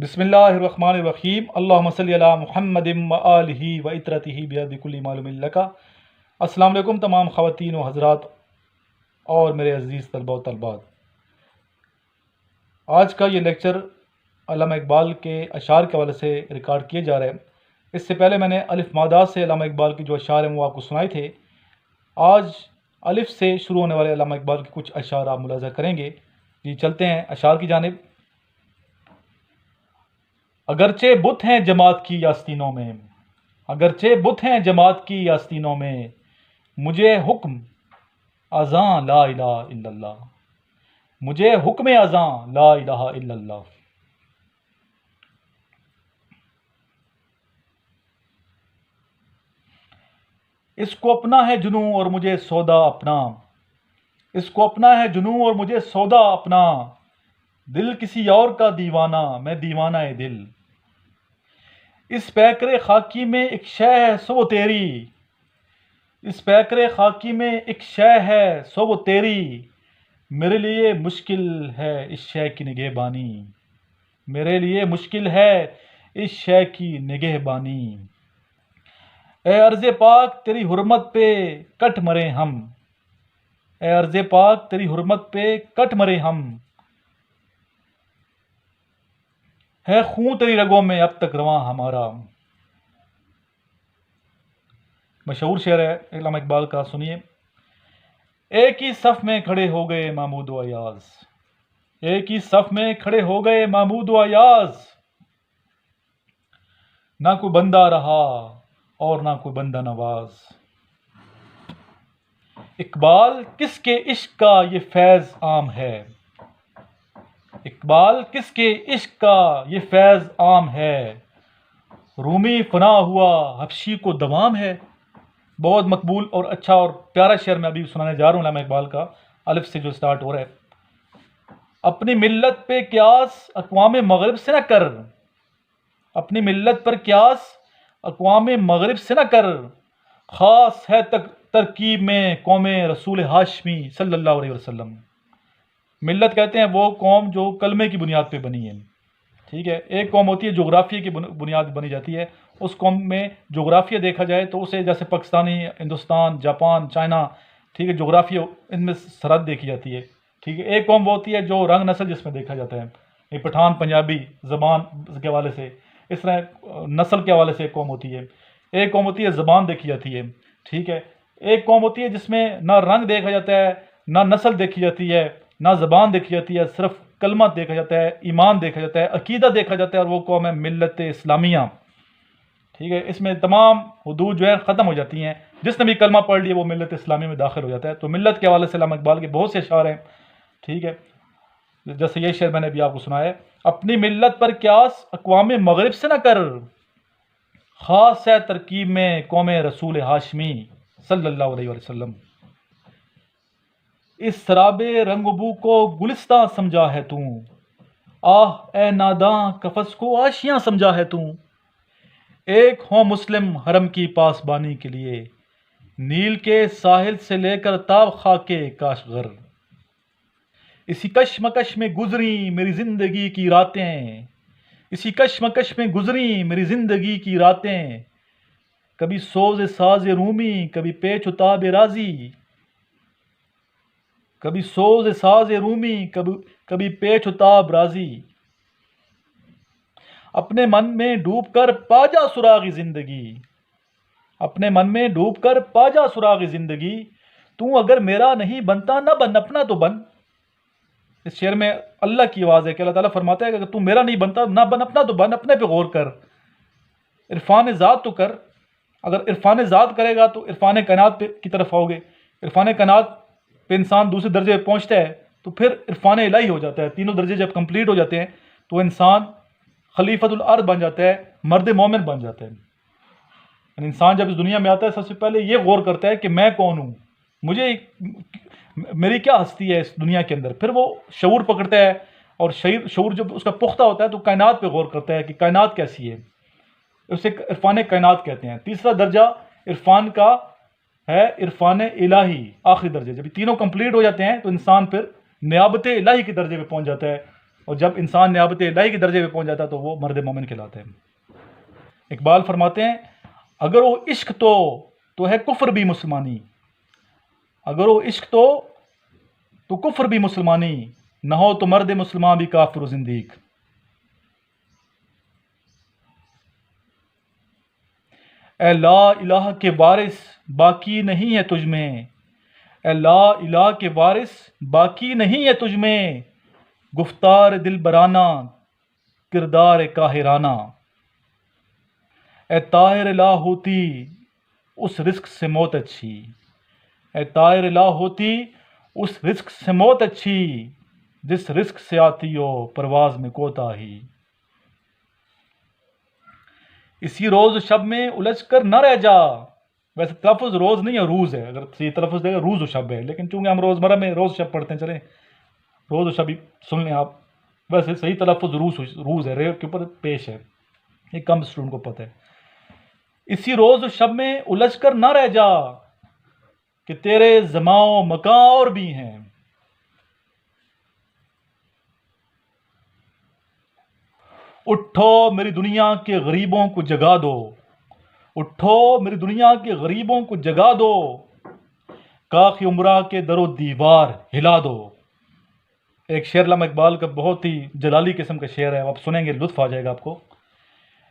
بسم اللہ الرحمن الرحیم اللہم صلی علی محمد و آلہ و اطرتہ بیاد کل معلوم لکا۔ السلام علیکم تمام خواتین و حضرات اور میرے عزیز طلبہ و طالبات۔ آج کا یہ لیکچر علامہ اقبال کے اشعار کے حوالے سے ریکارڈ کیے جا رہے ہیں۔ اس سے پہلے میں نے الف مادہ سے علامہ اقبال کے جو اشعار ہیں وہ آپ کو سنائے تھے۔ آج الف سے شروع ہونے والے علامہ اقبال کے کچھ اشعار آپ ملاحظہ کریں گے۔ جی چلتے ہیں اشعار کی جانب۔ اگرچہ بت ہیں جماعت کی آستینوں میں، اگرچہ بت ہیں جماعت کی آستینوں میں، مجھے حکم اذاں لا الہ الا اللہ، مجھے حکم اذاں لا الہ الا اللہ۔ اس کو اپنا ہے جنوں اور مجھے سودا اپنا، اس کو اپنا ہے جنوں اور مجھے سودا اپنا، دل کسی اور کا دیوانہ میں دیوانہ دل۔ اس پیکرے خاکی میں ایک شے ہے سو وہ تیری، اس پیکرے خاکی میں ایک شے ہے سو وہ تیری، میرے لیے مشکل ہے اس شے کی نگہبانی، میرے لیے مشکل ہے اس شے کی نگہبانی۔ اے عرض پاک تیری حرمت پہ کٹ مرے ہم، اے عرض پاک تیری حرمت پہ کٹ مرے ہم، ہے خون تیری رگوں میں اب تک رواں ہمارا۔ مشہور شعر ہے علامہ اقبال کا، سنیے۔ ایک ہی صف میں کھڑے ہو گئے محمود و ایاز، ایک ہی صف میں کھڑے ہو گئے محمود و ایاز، نہ کوئی بندہ رہا اور نہ کوئی بندہ نواز۔ اقبال کس کے عشق کا یہ فیض عام ہے، اقبال کس کے عشق کا یہ فیض عام ہے، رومی فنا ہوا حبشی کو دوام ہے۔ بہت مقبول اور اچھا اور پیارا شعر میں ابھی سنانے جا رہا ہوں علامہ اقبال کا، الف سے جو سٹارٹ ہو رہا ہے۔ اپنی ملت پہ قیاس اقوام مغرب سے نہ کر، اپنی ملت پر قیاس اقوام مغرب سے نہ کر، خاص ہے ترکیب میں قوم رسول ہاشمی صلی اللہ علیہ وسلم۔ ملت کہتے ہیں وہ قوم جو کلمے کی بنیاد پہ بنی ہے، ٹھیک ہے۔ ایک قوم ہوتی ہے جغرافیہ کی بنیاد بنی جاتی ہے، اس قوم میں جغرافیہ دیکھا جائے تو اسے جیسے پاکستانی، ہندوستان، جاپان، چائنا، ٹھیک ہے، جغرافیہ ان میں سرحد دیکھی جاتی ہے، ٹھیک ہے۔ ایک قوم وہ ہوتی ہے جو رنگ نسل جس میں دیکھا جاتا ہے، یہ پٹھان پنجابی زبان کے حوالے سے، اس طرح نسل کے حوالے سے ایک قوم ہوتی ہے۔ ایک قوم ہوتی ہے زبان دیکھی جاتی ہے، ٹھیک ہے۔ ایک قوم ہوتی ہے جس میں نہ رنگ دیکھا جاتا ہے، نہ نسل دیکھی جاتی ہے، نہ زبان دیکھی جاتی ہے، صرف کلمہ دیکھا جاتا ہے، ایمان دیکھا جاتا ہے، عقیدہ دیکھا جاتا ہے، اور وہ قوم ہے ملت اسلامیہ، ٹھیک ہے۔ اس میں تمام حدود جو ہے ختم ہو جاتی ہیں، جس نے بھی کلمہ پڑھ لیا وہ ملت اسلامی میں داخل ہو جاتا ہے۔ تو ملت کے حوالے سے علامہ اقبال کے بہت سے اشعار ہیں، ٹھیک ہے۔ جیسے یہ شعر میں نے ابھی آپ کو سنایا ہے، اپنی ملت پر قیاس اقوام مغرب سے نہ کر، خاص ہے ترکیب میں قوم رسول ہاشمی صلی اللہ علیہ وسلم۔ اس سراب رنگ بو کو گلستاں سمجھا ہے تو، آہ اے ناداں قفس کو آشیاں سمجھا ہے تو، ایک ہوں مسلم حرم کی پاسبانی کے لیے، نیل کے ساحل سے لے کر تاب خاک کاشغر، اسی کشمکش میں گزری میری زندگی کی راتیں، اسی کشمکش میں گزری میری زندگی کی راتیں، کبھی سوز ساز رومی کبھی پیچ و تاب رازی، کبھی سوز ساز رومی کبھی پیچ و تاب رازی، اپنے من میں ڈوب کر پا جا سراغ زندگی، اپنے من میں ڈوب کر پا جا سراغ زندگی، تو اگر میرا نہیں بنتا نہ بن اپنا تو بن۔ اس شعر میں اللہ کی آواز ہے کہ اللہ تعالیٰ فرماتا ہے کہ اگر تو میرا نہیں بنتا نہ بن اپنا تو بن، اپنے پہ غور کر، عرفان ذات تو کر۔ اگر عرفان ذات کرے گا تو عرفان کائنات کی طرف آؤ گے، عرفان کائنات پہ انسان دوسرے درجے پہ پہنچتا ہے تو پھر عرفان الہی ہو جاتا ہے۔ تینوں درجے جب کمپلیٹ ہو جاتے ہیں تو انسان خلیفۃ الارض بن جاتا ہے، مرد مومن بن جاتا ہے۔ یعنی انسان جب اس دنیا میں آتا ہے سب سے پہلے یہ غور کرتا ہے کہ میں کون ہوں، مجھے میری کیا ہستی ہے اس دنیا کے اندر، پھر وہ شعور پکڑتا ہے، اور شعور جب اس کا پختہ ہوتا ہے تو کائنات پہ غور کرتا ہے کہ کائنات کیسی ہے، اسے عرفان کائنات کہتے ہیں۔ تیسرا درجہ عرفان کا ہے عرفان الہی، آخری درجے۔ جب یہ تینوں کمپلیٹ ہو جاتے ہیں تو انسان پھر نیابت الہی کے درجے پہ پہنچ جاتا ہے، اور جب انسان نیابت الہی کے درجے پہ پہنچ جاتا ہے تو وہ مرد مومن کہلاتے ہیں۔ اقبال فرماتے ہیں اگر وہ عشق تو ہے کفر بھی مسلمانی، اگر وہ عشق تو کفر بھی مسلمانی، نہ ہو تو مرد مسلمان بھی کافر و زندیق۔ اے لا الہ کے وارث باقی نہیں ہے تجھ میں، اے لا الہ کے وارث باقی نہیں ہے تجھ میں، گفتار دل برانہ کردار کاہرانہ، اے طاہر لا ہوتی اس رزق سے موت اچھی، اے طاہر لا ہوتی اس رزق سے موت اچھی، جس رزق سے آتی ہو پرواز میں کوتاہی۔ اسی روز و شب میں الجھ کر نہ رہ جا، ویسے تلفظ روز نہیں ہے روز ہے، اگر صحیح تلفظ دے گا روز و شب ہے، لیکن چونکہ ہم روزمرہ میں روز شب پڑھتے ہیں، چلیں روز و شب ہی سن لیں آپ، ویسے صحیح تلفظ روز ہے، ریو کے اوپر پیش ہے، یہ کم اسٹوڈنٹ کو پتہ ہے۔ اسی روز و شب میں الجھ کر نہ رہ جا کہ تیرے زماں و مکاں اور بھی ہیں، اٹھو میری دنیا کے غریبوں کو جگا دو، اٹھو میری دنیا کے غریبوں کو جگا دو، کاخ عمرہ کے در و دیوار ہلا دو۔ ایک شعر علامہ اقبال کا بہت ہی جلالی قسم کا شعر ہے، آپ سنیں گے لطف آ جائے گا آپ کو۔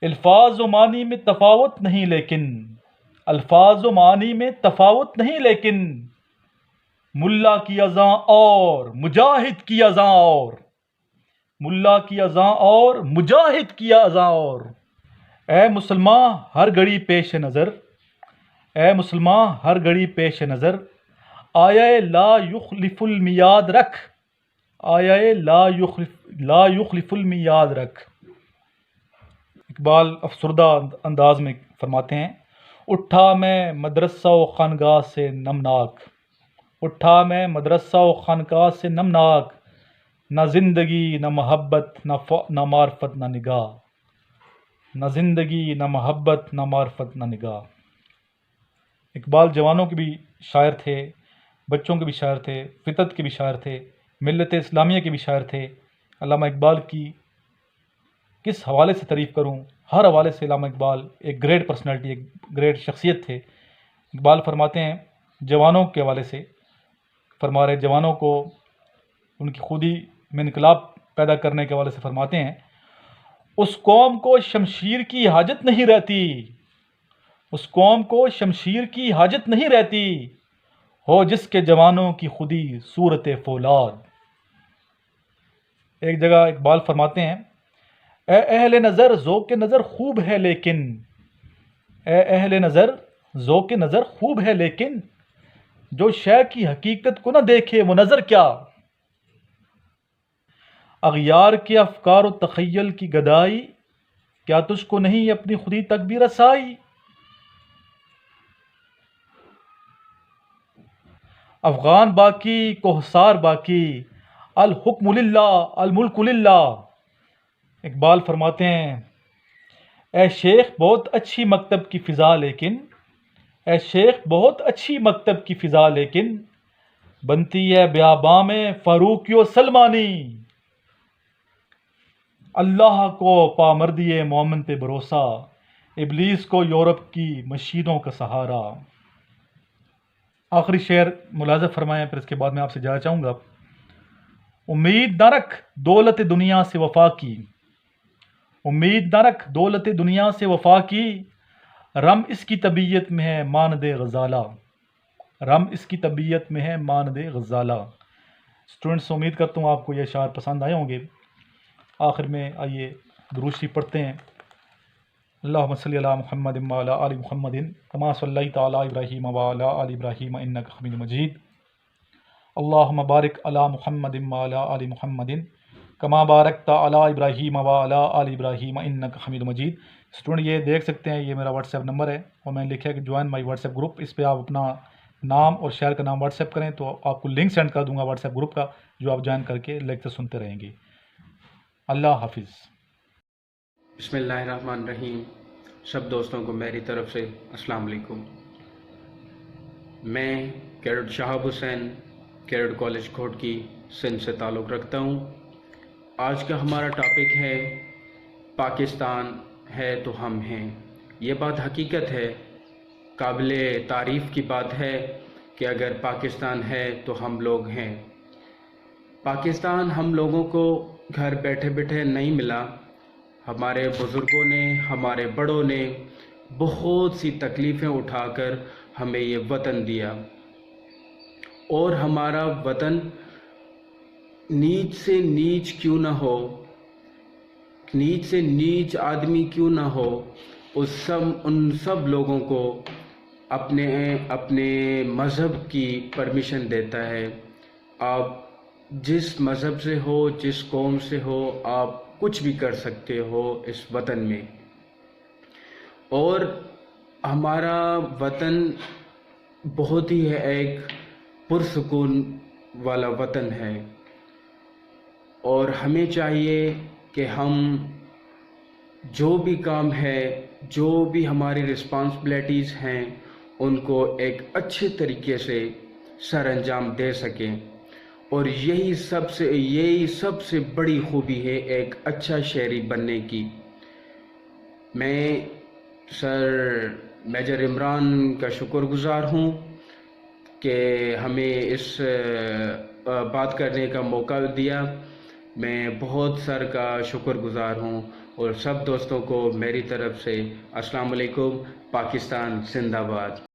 الفاظ و معنی میں تفاوت نہیں لیکن، الفاظ و معنی میں تفاوت نہیں لیکن، ملا کی اذاں اور مجاہد کی اذاں اور، ملا کی اذاں اور مجاہد کی اذاں اور۔ اے مسلمان ہر گھڑی پیش نظر، اے مسلمان ہر گھڑی پیش نظر، آیا لا یخلف المیاد رکھ، آیا لا یخلف المیاد رکھ۔ اقبال افسردہ انداز میں فرماتے ہیں اٹھا میں مدرسہ و خانقاہ سے نمناک، اٹھا میں مدرسہ و خانقاہ سے نمناک، نہ زندگی نہ محبت نہ معرفت نہ نگاہ، نہ زندگی نہ محبت نہ معرفت نہ نگاہ۔ اقبال جوانوں کے بھی شاعر تھے، بچوں کے بھی شاعر تھے، فطرت کے بھی شاعر تھے، ملت اسلامیہ کے بھی شاعر تھے۔ علامہ اقبال کی کس حوالے سے تعریف کروں، ہر حوالے سے علامہ اقبال ایک گریٹ پرسنالٹی، ایک گریٹ شخصیت تھے۔ اقبال فرماتے ہیں جوانوں کے حوالے سے، فرما رہے جوانوں کو ان کی خودی میں انقلاب پیدا کرنے کے حوالے سے فرماتے ہیں اس قوم کو شمشیر کی حاجت نہیں رہتی، اس قوم کو شمشیر کی حاجت نہیں رہتی، ہو جس کے جوانوں کی خودی صورت فولاد۔ ایک جگہ اقبال فرماتے ہیں اے اہل نظر ذوق نظر خوب ہے لیکن، اے اہل نظر ذوق نظر خوب ہے لیکن، جو شے کی حقیقت کو نہ دیکھے وہ نظر کیا، اغیار کے افکار و تخیل کی گدائی، کیا تجھ کو نہیں اپنی خودی تک بھی رسائی، افغان باقی کوہسار باقی، الحکم للہ الملک للہ۔ اقبال فرماتے ہیں اے شیخ بہت اچھی مکتب کی فضا لیکن، اے شیخ بہت اچھی مکتب کی فضا لیکن، بنتی ہے بیاباں میں فاروقی و سلمانی، اللہ کو پامردی مومن پہ بھروسہ، ابلیس کو یورپ کی مشینوں کا سہارا۔ آخری شعر ملاحظہ فرمائیں، پھر اس کے بعد میں آپ سے جانا چاہوں گا۔ امید نہ رکھ دولت دنیا سے وفا کی، امید نہ رکھ دولت دنیا سے وفا کی، رم اس کی طبیعت میں ہے ماند غزالہ، رم اس کی طبیعت میں ہے ماند غزالہ۔ اسٹوڈنٹس امید کرتا ہوں آپ کو یہ اشعار پسند آئے ہوں گے۔ آخر میں آئیے درود شریف پڑھتے ہیں۔ اللہم صلی علی محمد وعلی آل محمد کما صلیت علی ابراہیم وعلی آل ابراہیم انک حمید مجید، اللہم بارک علی محمد وعلی آل محمد کما بارکت علی ابراہیم وعلی آل ابراہیم انک حمید مجید۔ اسٹوڈنٹ یہ دیکھ سکتے ہیں، یہ میرا واٹس ایپ نمبر ہے اور میں نے لکھا ہے کہ جوائن مائی واٹس ایپ گروپ، اس پہ آپ اپنا نام اور شہر کا نام واٹس ایپ کریں تو آپ کو لنک سینڈ کر دوں گا واٹس ایپ گروپ کا، جو آپ جوائن کر کے لیکچر سنتے رہیں گے۔ اللہ حافظ۔ بسم اللہ الرحمن الرحیم۔ سب دوستوں کو میری طرف سے السلام علیکم۔ میں کیڈٹ شہاب حسین کیڈٹ کالج کھوٹکی سندھ سے تعلق رکھتا ہوں۔ آج کا ہمارا ٹاپک ہے پاکستان ہے تو ہم ہیں۔ یہ بات حقیقت ہے، قابل تعریف کی بات ہے کہ اگر پاکستان ہے تو ہم لوگ ہیں۔ پاکستان ہم لوگوں کو گھر بیٹھے بیٹھے نہیں ملا، ہمارے بزرگوں نے، ہمارے بڑوں نے بہت سی تکلیفیں اٹھا کر ہمیں یہ وطن دیا، اور ہمارا وطن نیچ سے نیچ کیوں نہ ہو، نیچ سے نیچ آدمی کیوں نہ ہو، ان سب لوگوں کو اپنے مذہب کی پرمیشن دیتا ہے۔ آپ جس مذہب سے ہو، جس قوم سے ہو، آپ کچھ بھی کر سکتے ہو اس وطن میں، اور ہمارا وطن بہت ہی ایک پرسکون والا وطن ہے، اور ہمیں چاہیے کہ ہم جو بھی کام ہے، جو بھی ہماری رسپانسبلٹیز ہیں، ان کو ایک اچھے طریقے سے سر انجام دے سکیں، اور یہی سب سے بڑی خوبی ہے ایک اچھا شہری بننے کی۔ میں سر میجر عمران کا شکر گزار ہوں کہ ہمیں اس بات کرنے کا موقع دیا۔ میں بہت سر کا شکر گزار ہوں، اور سب دوستوں کو میری طرف سے السلام علیکم۔ پاکستان زندہ باد۔